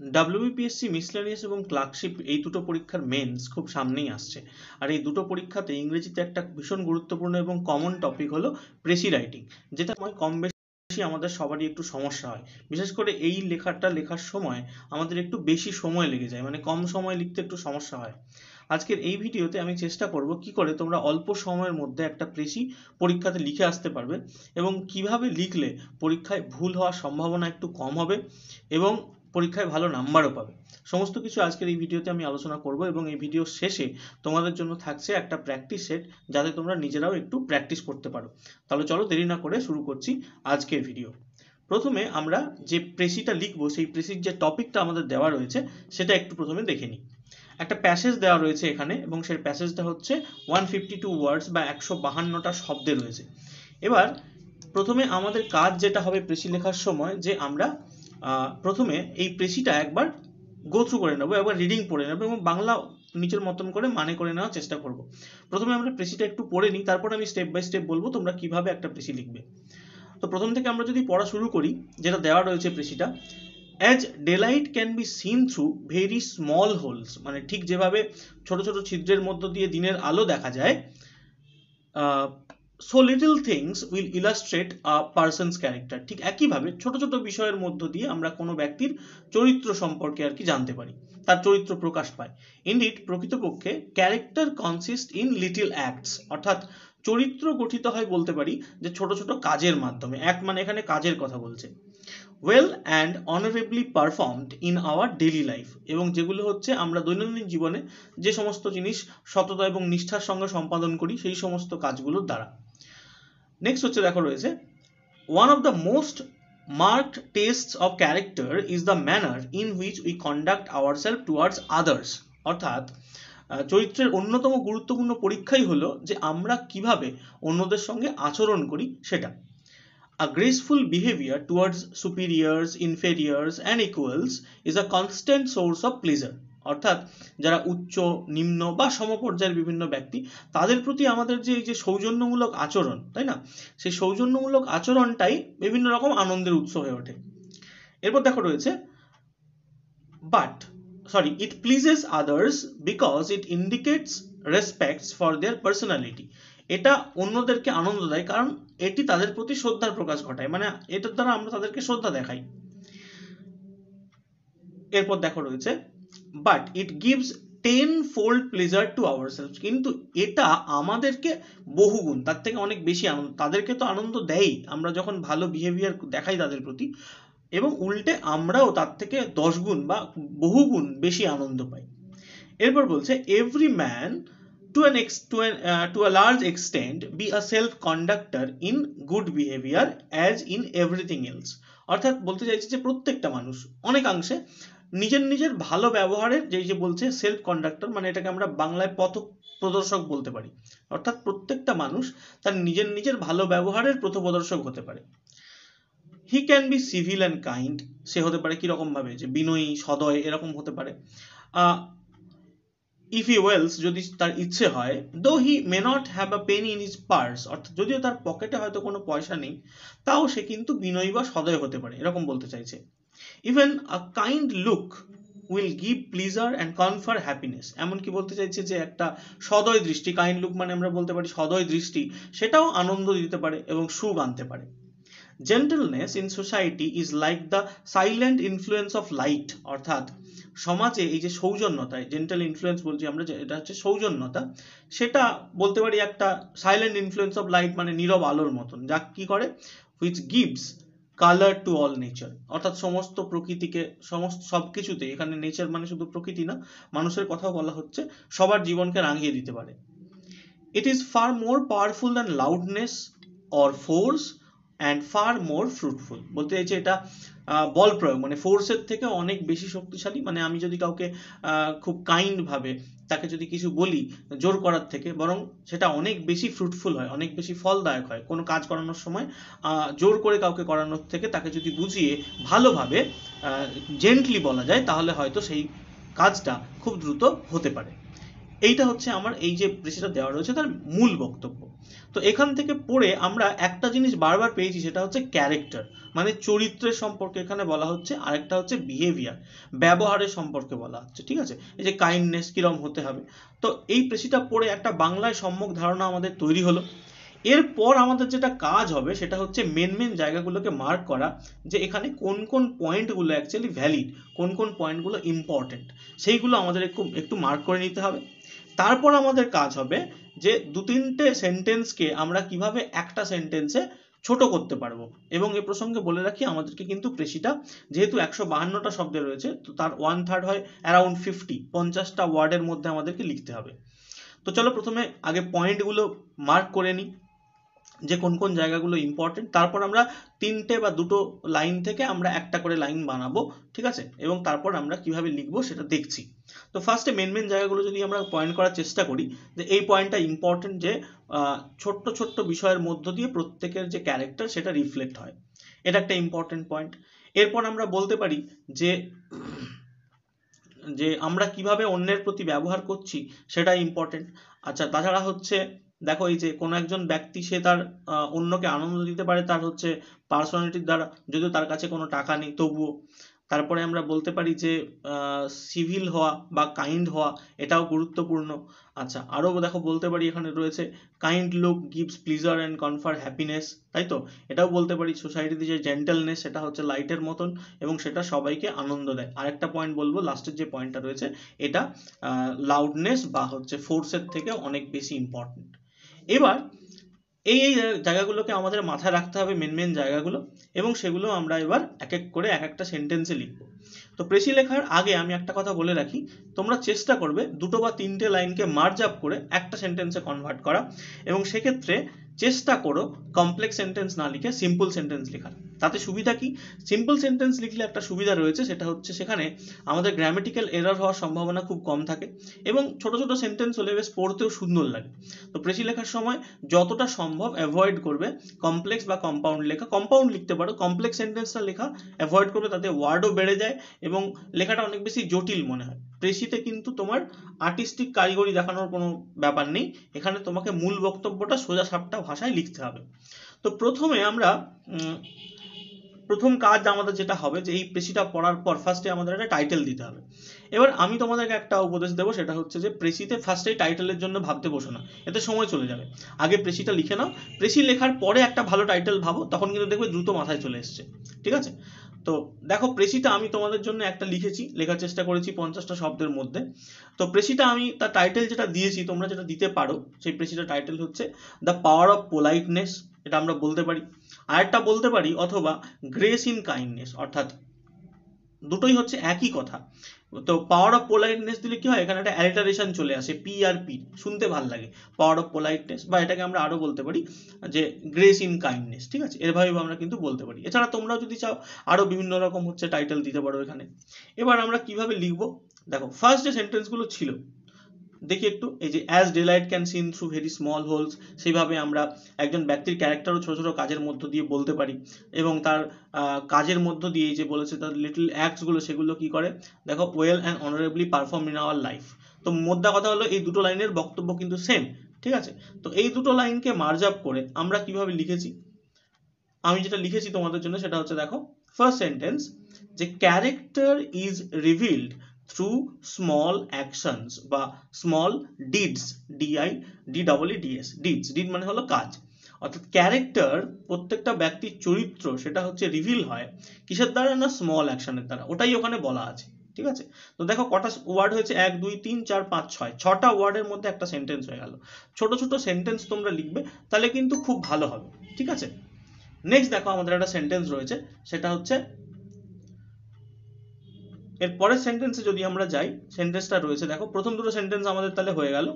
WBPSC miscellaneous এবং clerkship এই দুটো পরীক্ষার মেন্স খুব সামনেই আসছে। আর এই দুটো পরীক্ষাতে ইংরেজিতে একটা ভীষণ গুরুত্বপূর্ণ এবং কমন টপিক হলো প্রেসি রাইটিং, যেটা কম বেশি আমাদের সবারই একটু সমস্যা হয়। বিশেষ করে এই লেখার সময় আমাদের একটু বেশি সময় লেগে যায়, মানে কম সময় লিখতে একটু সমস্যা হয়। আজকের এই ভিডিওতে আমি চেষ্টা করব কি করে তোমরা অল্প সময়ের মধ্যে একটা প্রেসি পরীক্ষাতে লিখে আসতে পারবে, এবং কিভাবে লিখলে পরীক্ষায় ভুল হওয়ার সম্ভাবনা একটু কম হবে এবং পরীক্ষায় ভালো নাম্বারও পাবে। সমস্ত কিছু আজকের এই ভিডিওতে আমি আলোচনা করব, এবং এই ভিডিওর শেষে তোমাদের জন্য থাকছে একটা প্র্যাকটিস সেট, যাতে তোমরা নিজেরাও একটু প্র্যাকটিস করতে পারো। তাহলে চলো দেরি না করে শুরু করছি আজকের ভিডিও। প্রথমে আমরা যে প্রেসিটা লিখবো, সেই প্রেসির যে টপিকটা আমাদের দেওয়া রয়েছে সেটা একটু প্রথমে দেখে নিই। একটা প্যাসেজ দেওয়া রয়েছে এখানে, এবং সেই প্যাসেজটা হচ্ছে 152 ওয়ার্ডস বা 152টা শব্দে রয়েছে। এবার প্রথমে আমাদের কাজ যেটা হবে প্রেসি লেখার সময়, যে আমরা প্রথমে এই প্রেসিটা একবার গো থ্রু করে নেবো, একবার রিডিং পড়ে নেবো এবং বাংলা নিজের মতন করে মানে করে নেওয়ার চেষ্টা করব। প্রথমে আমরা প্রেসিটা একটু পড়ে নিই, তারপর আমি স্টেপ বাই স্টেপ বলবো তোমরা কিভাবে একটা প্রেসি লিখবে। তো প্রথম থেকে আমরা যদি পড়া শুরু করি, যেটা দেওয়া রয়েছে প্রেসিটা, as daylight can be seen through very small holes, মানে ঠিক যেভাবে ছোট ছোট ছিদ্রের মধ্য দিয়ে দিনের আলো দেখা যায়, so little things will illustrate a persons character, ঠিক একইভাবে ছোট ছোট বিষয়ের মধ্য দিয়ে আমরা কোনো ব্যক্তির চরিত্র সম্পর্কে আর কি জানতে পারি, তার চরিত্র প্রকাশ পায়। ইনডিড, প্রকৃতপক্ষে character consist in little acts, অর্থাৎ চরিত্র গঠিত হয় বলতে পারি যে ছোট ছোট কাজের মাধ্যমে। অ্যাক্ট মানে এখানে কাজের কথা বলছে। Well and অনারেবলি performed in our daily life, এবং যেগুলো হচ্ছে আমরা দৈনন্দিন জীবনে যে সমস্ত জিনিস সততা এবং নিষ্ঠার সঙ্গে সম্পাদন করি সেই সমস্ত কাজগুলোর দ্বারা। নেক্সট হচ্ছে দেখো রয়েছে, one of the most marked tastes of character is the manner in which we conduct ourself towards others, অর্থাৎ চরিত্রের অন্যতম গুরুত্বপূর্ণ পরীক্ষাই হলো যে আমরা কিভাবে অন্যদের সঙ্গে আচরণ করি সেটা। A graceful behavior towards superiors, inferiors and equals is a constant source of pleasure, অর্থাৎ যারা উচ্চ, নিম্ন বা সমপর্যায়ের বিভিন্ন ব্যক্তি, তাদের প্রতি আমাদের যে এই যে সৌজন্যমূলক আচরণ, তাই না, সেই সৌজন্যমূলক আচরণটাই বিভিন্ন রকম আনন্দের উৎস হয়ে ওঠে। এরপর দেখো রয়েছে, it pleases others because it indicates respects for their personality, এটা অন্যদেরকে আনন্দ দেয় কারণ এটি তাদের প্রতি শ্রদ্ধার প্রকাশ ঘটায়, মানে এটার দ্বারা আমরা তাদেরকে শ্রদ্ধা দেখাই। এরপর দেখো রয়েছে, but it gives 10-fold pleasure to ourselves, কিন্তু এটা আমাদেরকে বহুগুণ, তার থেকে অনেক বেশি আনন্দ, তাদেরকে তো আনন্দ দেয় আমরা যখন ভালো বিহেভিয়ার দেখাই তাদের প্রতি, এবং উল্টে আমরাও তার থেকে 10 গুণ বা বহুগুণ বেশি আনন্দ পাই। এরপর বলছে, every man to a large extent be a self-conductor in good behavior as in everything else, অর্থাৎ বলতে চাইছে যে প্রত্যেকটা মানুষ অনেকাংশে নিজের নিজের ভালো ব্যবহারের যে বলছে সেলফ কন্ডাক্টর, মানে এটাকে আমরা বাংলায় পথ প্রদর্শক বলতে পারি, অর্থাৎ প্রত্যেকটা মানুষ তার নিজের নিজের ভালো ব্যবহারের পথপ্রদর্শক হতে পারে। He can be civil and kind, সে হতে পারে কিরকম ভাবে, যে বিনয়ী, সদয়, এরকম হতে পারে। ইফ হি ওয়েলস, যদি তার ইচ্ছে হয়, though he may not have a penny in his purse, অর্থাৎ যদিও তার পকেটে হয়তো কোনো পয়সা নেই, তাও সে কিন্তু বিনয়ী বা সদয় হতে পারে, এরকম বলতে চাইছে। Even a kind look will give pleasure and confer happiness, এমনকি বলতে চাইছে যে একটা সদয় দৃষ্টি, কাইন্ড লুক মানে আমরা বলতে পারি সদয় দৃষ্টি, সেটাও আনন্দ দিতে পারে এবং সুখ আনতে পারে। Gentleness in society is like the silent influence of light, অর্থাৎ সমাজে এই যে সৌজন্যতা, জেন্টাল ইনফ্লুয়েন্স বলছি আমরা, এটা হচ্ছে সৌজন্যতা, সেটা বলতে পারি একটা সাইলেন্ট ইনফ্লুয়েন্স অফ লাইট, মানে নীরব আলোর মতন, যা কি করে, which gives color to all nature, অর্থাৎ সমস্ত প্রকৃতিকে, সবকিছুতে, এখানে নেচার মানে শুধু প্রকৃতি না, মানুষের কথাও বলা হচ্ছে, সবার জীবনকে রাঙিয়ে দিতে পারে। It is far more powerful than loudness or force and far more fruitful, বলতে চাইছে এটা বল প্রয়োগ, মানে ফোর্সের থেকে অনেক বেশি শক্তিশালী, মানে আমি যদি কাউকে খুব কাইন্ড ভাবে তাকে যদি কিছু বলি জোর করার থেকে, বরং সেটা অনেক বেশি ফ্রুটফুল হয়, অনেক বেশি ফলদায়ক হয়। কোনো কাজ করানোর সময় জোর করে কাউকে করানোর থেকে তাকে যদি বুঝিয়ে ভালোভাবে জেন্টলি বলা যায়, তাহলে হয়তো সেই কাজটা খুব দ্রুত হতে পারে। এইটা হচ্ছে আমার এই যে প্রেসিটা দেওয়া রয়েছে তার মূল বক্তব্য। তো এখান থেকে পড়ে আমরা একটা জিনিস বারবার পেয়েছি, সেটা হচ্ছে ক্যারেক্টার, মানে চরিত্রের সম্পর্কে এখানে বলা হচ্ছে, আরেকটা হচ্ছে বিহেভিয়ার, ব্যবহারের সম্পর্কে বলা হচ্ছে। ঠিক আছে, এই যে কাইন্ডনেস কিরম হতে হবে। তো এই প্রেসিটা পড়ে একটা বাংলায় সম্যক ধারণা আমাদের তৈরি হলো। এরপর আমাদের যেটা কাজ হবে সেটা হচ্ছে মেন জায়গাগুলোকে মার্ক করা, যে এখানে কোন কোন পয়েন্টগুলো অ্যাকচুয়ালি ভ্যালিড, কোন কোন পয়েন্টগুলো ইম্পর্টেন্ট, সেইগুলো আমাদের একটু একটু মার্ক করে নিতে হবে। তারপর আমাদের কাজ হবে যে দু তিনটে সেন্টেন্সকে আমরা কিভাবে একটা সেন্টেন্সে ছোট করতে পারবো। এবং এ প্রসঙ্গে বলে রাখি, আমাদেরকে কিন্তু প্রেসিটা যেহেতু 152টা শব্দে রয়েছে, তো তার 1/3 হয় অ্যারাউন্ড 50টা ওয়ার্ডের মধ্যে আমাদেরকে লিখতে হবে। তো চলো প্রথমে আগে পয়েন্টগুলো মার্ক করে নিই, যে কোন কোন জায়গাগুলো ইম্পর্টেন্ট। তারপর আমরা তিনটে বা দুটো লাইন থেকে আমরা একটা করে লাইন বানাবো, ঠিক আছে, এবং তারপর আমরা কিভাবে লিখবো সেটা দেখছি। তো ফার্স্টে মেন জায়গাগুলো যদি আমরা পয়েন্ট করার চেষ্টা করি, যে এই পয়েন্টটা ইম্পর্টেন্ট, যে ছোট্ট ছোট্ট বিষয়ের মধ্য দিয়ে প্রত্যেকের যে ক্যারেক্টার সেটা রিফ্লেক্ট হয়, এটা একটা ইম্পর্টেন্ট পয়েন্ট। এরপর আমরা বলতে পারি যে যে আমরা কিভাবে অন্যের প্রতি ব্যবহার করছি সেটা ইম্পর্টেন্ট। আচ্ছা, তাছাড়া হচ্ছে দেখো, এই যে কোনো একজন ব্যক্তি সে তার অন্যকে আনন্দ দিতে পারে তার হচ্ছে পার্সোনালিটির দ্বারা, যদিও তার কাছে কোনো টাকা নেই তবুও। তারপরে আমরা বলতে পারি যে সিভিল হওয়া বা কাইন্ড হওয়া, এটাও গুরুত্বপূর্ণ। আচ্ছা, আরও দেখো বলতে পারি এখানে রয়েছে kind look gives pleasure and confer happiness, তাই তো। এটাও বলতে পারি সোসাইটিতে যে জেন্টেলনেস, সেটা হচ্ছে লাইটের মতন এবং সেটা সবাইকে আনন্দ দেয়। আরেকটা পয়েন্ট বলবো, লাস্টের যে পয়েন্টটা রয়েছে, এটা লাউডনেস বা হচ্ছে ফোর্সের থেকে অনেক বেশি ইম্পর্টেন্ট। এবার এই জায়গাগুলোকে আমাদের মাথায় রাখতে হবে, মেন জায়গাগুলো, এবং সেগুলো আমরা এবার এক এক করে এক একটা সেন্টেন্সে লিখবো। তো প্রেসি লেখার আগে আমি একটা কথা বলে রাখি, তোমরা চেষ্টা করবে দুটো বা তিনটে লাইনকে মার্জ আপ করে একটা সেন্টেন্সে কনভার্ট করা, এবং সেক্ষেত্রে চেষ্টা করো কমপ্লেক্স সেন্টেন্স না লিখে সিম্পল সেন্টেন্স লেখার। তাতে সুবিধা কি, সিম্পল সেন্টেন্স লিখলে একটা সুবিধা রয়েছে, সেটা হচ্ছে সেখানে আমাদের গ্রামেটিক্যাল এরর হওয়ার সম্ভাবনা খুব কম থাকে, এবং ছোট ছোট সেন্টেন্স হলে বেশ পড়তেও সুন্দর লাগে। তো প্রেসি লেখার সময় যতটা সম্ভব অ্যাভয়েড করবে কমপ্লেক্স বা কম্পাউন্ড লেখা। কম্পাউন্ড লিখতে পারো, কমপ্লেক্স সেন্টেন্সটা লেখা অ্যাভয়েড করবে, তাতে ওয়ার্ডও বেড়ে যায় এবং লেখাটা অনেক বেশি জটিল মনে হয়। প্রেসিতে কিন্তু তোমার আর্টিস্টিক কারিগরি দেখানোর কোনো ব্যাপার নেই, এখানে তোমাকে মূল বক্তব্যটা সোজা সাপটা ভাষায় লিখতে হবে। তো প্রথমে আমরা প্রথম কাজ আমাদের যেটা হবে, যে এই প্রেসিটা পড়ার পর ফার্স্টে আমাদের একটা টাইটেল দিতে হবে। এবার আমি তোমাদেরকে একটা উপদেশ দেবো, সেটা হচ্ছে যে প্রেসিতে ফার্স্টেই টাইটেলের জন্য ভাবতে বসো না, এতে সময় চলে যাবে। আগে প্রেসিটা লিখে নাও, প্রেসি লেখার পরে একটা ভালো টাইটেল ভাবো, তখন কিন্তু দেখবে দ্রুত মাথায় চলে এসছে। ঠিক আছে, তো দেখো প্রেসিটা আমি তোমাদের জন্য একটা লিখেছি, লেখার চেষ্টা করেছি 50টা শব্দের মধ্যে। তো প্রেসিটা আমি তার টাইটেল যেটা দিয়েছি, তোমরা যেটা দিতে পারো, সেই প্রেসিটার টাইটেল হচ্ছে দ্য পাওয়ার অফ পোলাইটনেস, এটা আমরা বলতে পারি। আরেকটা বলতে পারি, অথবা গ্রেস ইন কাইন্ডনেস, অর্থাৎ দুটোই হচ্ছে একই কথা। তো পাওয়ার অফ পোলাইটনেস দিলে কি হয়, এখানে একটা অ্যালিটারেশন চলে আসে, পি আর পি, শুনতে ভাল লাগে, পাওয়ার অফ পোলাইটনেস। বা এটাকে আমরা আরো বলতে পারি যে গ্রেস ইন কাইন্ডনেস, ঠিক আছে, এরভাবে আমরা কিন্তু বলতে পারি। এছাড়া তোমরাও যদি চাও আরো বিভিন্ন রকম হচ্ছে টাইটেল দিতে পারো এখানে। এবার আমরা কিভাবে লিখবো, দেখো ফার্স্ট যে সেন্টেন্সগুলো ছিল দেখি একটু, এই যে as daylight can seen through very small holes, সেইভাবে আমরা একজন ব্যক্তির ক্যারেক্টারও ছোট ছোট কাজের মধ্য দিয়ে বলতে পারি, এবং তার কাজের মধ্য দিয়ে যে বলেছে তার লিটল অ্যাক্টসগুলো, সেগুলো কি করে, দেখো well and অনারেবলি perform in our life. তো মোদ্দা কথা হলো এই দুটো লাইনের বক্তব্য কিন্তু সেম, ঠিক আছে। তো এই দুটো লাইনকে মার্জ আপ করে আমরা কিভাবে লিখেছি, আমি যেটা লিখেছি তোমাদের জন্য সেটা হচ্ছে, দেখো ফার্স্ট সেন্টেন্স, যে character is revealed through small actions বা স্মল ডিডস, ডিডস, ডিড মানে হলো কাজ। অর্থাৎ ক্যারেক্টার, প্রত্যেকটা ব্যক্তির চরিত্র, সেটা হচ্ছে রিভিল হয় কিসের দ্বারা, না স্মল অ্যাকশনের দ্বারা, ওটাই ওখানে বলা আছে। ঠিক আছে, তো দেখো কটা ওয়ার্ড হয়েছে, 1 2 3 4 5 6, 6টা ওয়ার্ডের মধ্যে একটা সেন্টেন্স হয়ে গেল। ছোট ছোট সেন্টেন্স তোমরা লিখবে, তাহলে কিন্তু খুব ভালো হবে। ঠিক আছে, নেক্সট দেখো আমাদের একটা সেন্টেন্স রয়েছে, সেটা হচ্ছে এর পরের সেন্টেন্সে যদি আমরা যাই, সেন্টেন্সটা রয়েছে, দেখো প্রথম দুটো সেন্টেন্স আমাদের তাহলে হয়ে গেল।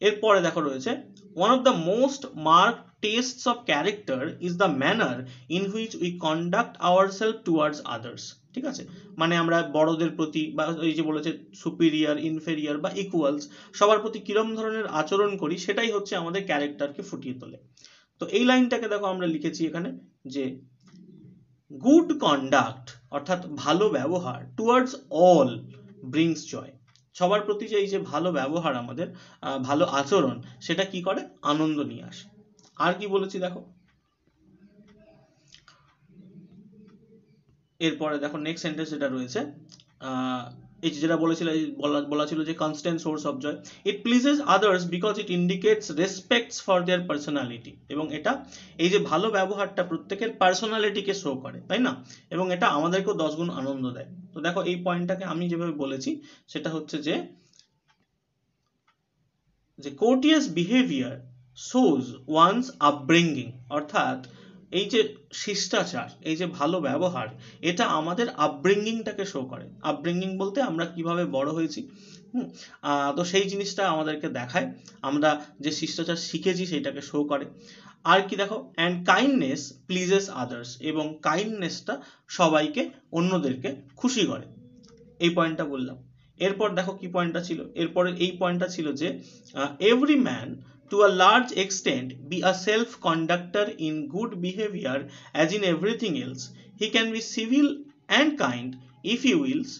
এরপরে দেখো রয়েছে, one of the most marked tastes of character is the manner in which we conduct ourself towards others. ঠিক আছে, মানে আমরা বড়দের প্রতি, বা এই যে বলেছে সুপিরিয়র, ইনফেরিয়র বা ইকুয়ালস, সবার প্রতি কিরম ধরনের আচরণ করি, সেটাই হচ্ছে আমাদের ক্যারেক্টারকে ফুটিয়ে তোলে। তো এই লাইনটাকে দেখো আমরা লিখেছি এখানে, যে গুড কন্ডাক্ট, অর্থাৎ ভালো ব্যবহার, টুয়ার্ডস অল ব্রিংস জয়, সবার প্রতি যে এই যে ভালো ব্যবহার আমাদের, ভালো আচরণ, সেটা কি করে, আনন্দ নিয়ে আসে। আর কি বলেছি দেখো, এরপরে দেখো নেক্সট সেন্টেন্স যেটা রয়েছে, এই যেটা বলেছিল, বলা ছিল যে constant source of joy, it pleases others because it indicates respects for their personality, এবং এটা এই যে ভালো ব্যবহারটা প্রত্যেকের পার্সোনালিটিকে শো করে, তাই না, এবং এটা আমাদেরকেও 10 গুণ আনন্দ দেয়। তো দেখো এই পয়েন্টটাকে আমি যেভাবে বলেছি সেটা হচ্ছে যে কোর্টিয়াস বিহেভিয়ার শোজ ওয়ান্স আপব্রিঙ্গিং, অর্থাৎ এই যে শিষ্টাচার, এই যে ভালো ব্যবহার, এটা আমাদের আপব্রিঙ্গিংটাকে শো করে। আপব্রিঙ্গিং বলতে আমরা কিভাবে বড় হয়েছি, তো সেই জিনিসটা আমাদেরকে দেখায়, আমরা যে শিষ্টাচার শিখেছি সেইটাকে শো করে। আর কি দেখো, অ্যান্ড কাইন্ডনেস প্লিজেস আদার্স, এবং কাইন্ডনেসটা সবাইকে, অন্যদেরকে খুশি করে। এই পয়েন্টটা বললাম। এরপর দেখো কি পয়েন্টটা ছিল, এরপরে এই পয়েন্টটা ছিল যে every man to a large extent be a self conductor in good behavior as in everything else. He can be civil and kind if he wills,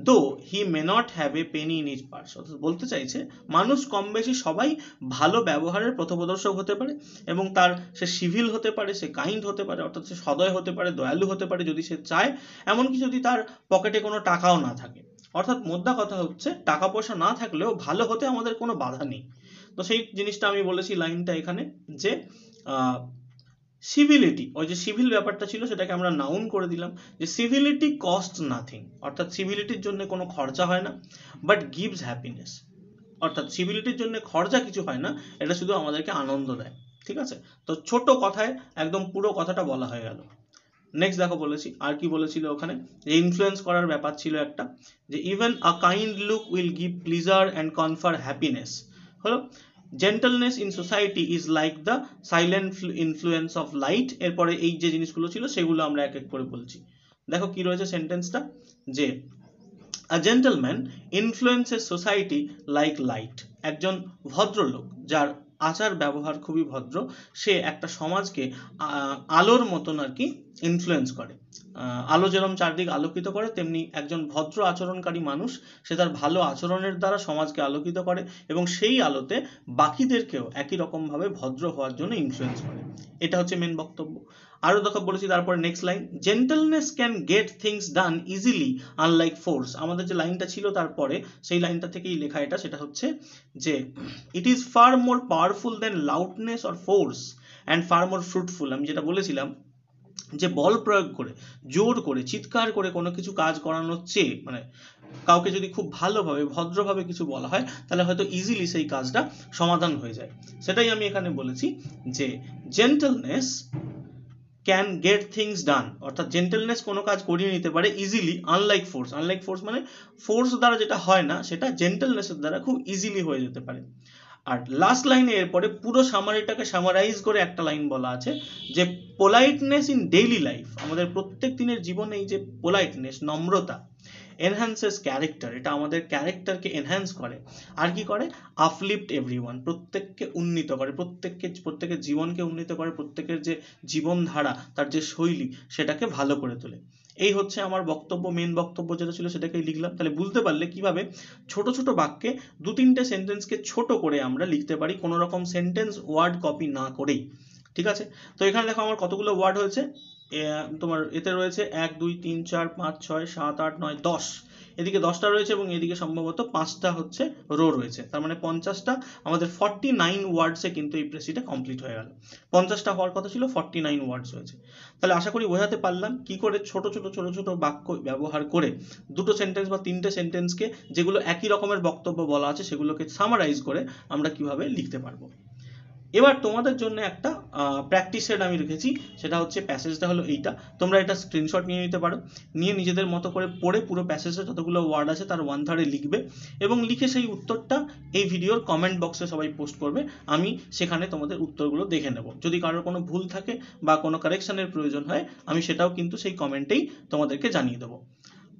though he may not have a penny in his purse. অর্থাৎ বলতে চাইছে মানুষ কম বেশি সবাই ভালো ব্যবহারের পথপ্রদর্শক হতে পারে, এবং তার সে সিভিল হতে পারে, সে কাইন্ড হতে পারে, অর্থাৎ সে সদয় হতে পারে, দয়ালু হতে পারে যদি সে চায়, এমনকি যদি তার পকেটে কোনো টাকাও না থাকে। অর্থাৎ মোদ্দা কথা হচ্ছে টাকা পয়সা না থাকলেও ভালো হতে আমাদের কোনো বাধা নেই। তো সেই জিনিসটা আমি বলেছি লাইনটা এখানে, যে সিভিলিটি, ওই যে সিভিল ব্যাপারটা ছিল সেটাকে আমরা নাউন করে দিলাম, যে সিভিলিটি কস্ট নাথিং, অর্থাৎ সিভিলিটির জন্য কোনো খরচা হয় না, বাট গিভস হ্যাপিনেস, অর্থাৎ সিভিলিটির জন্য খরচা কিছু হয় না, এটা শুধু আমাদেরকে আনন্দ দেয়। ঠিক আছে, তো ছোট কথায় একদম পুরো কথাটা বলা হয়ে গেল। নেক্সট দেখো বলেছি, আর কি বলেছিল ওখানে, যে ইনফ্লুয়েন্স করার ব্যাপার ছিল একটা, যে even a kind look will give pleasure and confer happiness, হলো gentleness in society is like the silent influence of light. এরপরে এই যে জিনিসগুলো ছিল সেগুলো আমরা এক এক করে বলছি। দেখো কি রয়েছে সেন্টেন্সটা, যে আ gentleman influences society like light, একজন ভদ্রলোক যার আচার ব্যবহার খুবই ভদ্র, সে একটা সমাজকে আলোর মতন আর কি ইনফ্লুয়েন্স করে। আলো যেরকম চারদিক আলোকিত করে, তেমনি একজন ভদ্র আচরণকারী মানুষ সে তার ভালো আচরণের দ্বারা সমাজকে আলোকিত করে, এবং সেই আলোতে বাকিদেরকেও একই রকম ভাবে ভদ্র হওয়ার জন্য ইনফ্লুয়েন্স করে। এটা হচ্ছে মেন বক্তব্য। আরো দেখা বলেছি, তারপরে next line, gentleness can get things done easily unlike force. আমাদের যে লাইনটা ছিল তারপরে সেই লাইনটা থেকেই লেখা এটা, সেটা হচ্ছে যে it is far more powerful than loudness or force and far more fruitful. আমি যেটা বলেছিলাম যে বল প্রয়োগ করে, জোর করে, চিৎকার করে কোনো কিছু কাজ করানোর চেয়ে, মানে কাউকে যদি খুব ভালোভাবে ভদ্রভাবে কিছু বলা হয় তাহলে হয়তো ইজিলি সেই কাজটা সমাধান হয়ে যায়। সেটাই আমি এখানে বলেছি, যে জেন্টলনেস ক্যান গেট থিংস ডান, অর্থাৎ জেন্টলনেস কোনো কাজ করিয়ে নিতে পারে easily, unlike force. Unlike force মানে ফোর্স দ্বারা যেটা হয় না সেটা জেন্টলনেসের দ্বারা খুব ইজিলি হয়ে যেতে পারে। আর লাস্ট লাইনে এরপরে পুরো সামারিটাকে সামারাইজ করে একটা লাইন বলা আছে, যে পোলাইটনেস ইন ডেইলি লাইফ, আমাদের প্রত্যেক দিনের জীবনে এই যে পোলাইটনেস, নম্রতা, এনহ্যান্সেস ক্যারেক্টার, এটা আমাদের ক্যারেক্টারকে এনহ্যান্স করে। আর কি করে, আপলিফট এভরিওয়ান, প্রত্যেককে উন্নীত করে, প্রত্যেকের জীবনকে উন্নীত করে, প্রত্যেকের যে জীবনধারা, তার যে শৈলী, সেটাকে ভালো করে তোলে। এই হচ্ছে আমার বক্তব্য, মেন বক্তব্য যেটা ছিল সেটাকেই লিখলাম। তাহলে বুঝতে পারলে কিভাবে ছোট ছোট বাক্যে 2-3টে সেন্টেন্সকে ছোট করে আমরা লিখতে পারি, কোনো রকম সেন্টেন্স ওয়ার্ড কপি না করেই। ঠিক আছে, তো এখানে দেখো আমার কতগুলো ওয়ার্ড হয়েছে, তোমার এতে রয়েছে 1 2 3 4 5 6 7 8 9 10, এদিকে 10টা রয়েছে এবং এদিকে সম্ভবত 5টা হচ্ছে রো রয়েছে, তার মানে 50টা, আমাদের 49 ওয়ার্ডসে কিন্তু এই প্রেসিটা কমপ্লিট হয়ে গেল। 50টা হওয়ার কথা ছিল, 49 ওয়ার্ডস হয়েছে। তাহলে আশা করি বোঝাতে পারলাম কি করে ছোট ছোট বাক্য ব্যবহার করে 2টো সেন্টেন্স বা 3টে সেন্টেন্সকে, যেগুলো একই রকমের বক্তব্য বলা আছে, সেগুলোকে সামারাইজ করে আমরা কিভাবে লিখতে পারবো। এবার তোমাদের জন্য একটা প্র্যাকটিস সেট আমি রেখেছি, সেটা হচ্ছে প্যাসেজটা হলো এইটা, তোমরা এটা স্ক্রিনশট নিয়ে নিতে পারো, নিয়ে নিজেদের মতো করে পড়ে পুরো প্যাসেজে যতগুলো ওয়ার্ড আছে তার 1/3 লিখবে, এবং লিখে সেই উত্তরটা এই ভিডিওর কমেন্ট বক্সে সবাই পোস্ট করবে, আমি সেখানে তোমাদের উত্তরগুলো দেখে নেব। যদি কারোর কোনো ভুল থাকে বা কোনো কারেকশনের প্রয়োজন হয়, আমি সেটাও কিন্তু সেই কমেন্টেই তোমাদেরকে জানিয়ে দেবো।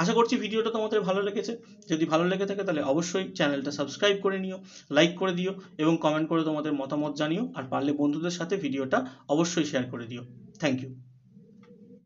আশা করছি ভিডিওটা তোমাদের ভালো লেগেছে। যদি ভালো লেগে থাকে তাহলে অবশ্যই চ্যানেলটা সাবস্ক্রাইব করে নিও, লাইক করে দিও এবং কমেন্ট করে তোমাদের মতামত জানিও, আর পারলে বন্ধুদের সাথে ভিডিওটা অবশ্যই শেয়ার করে দিও। Thank you.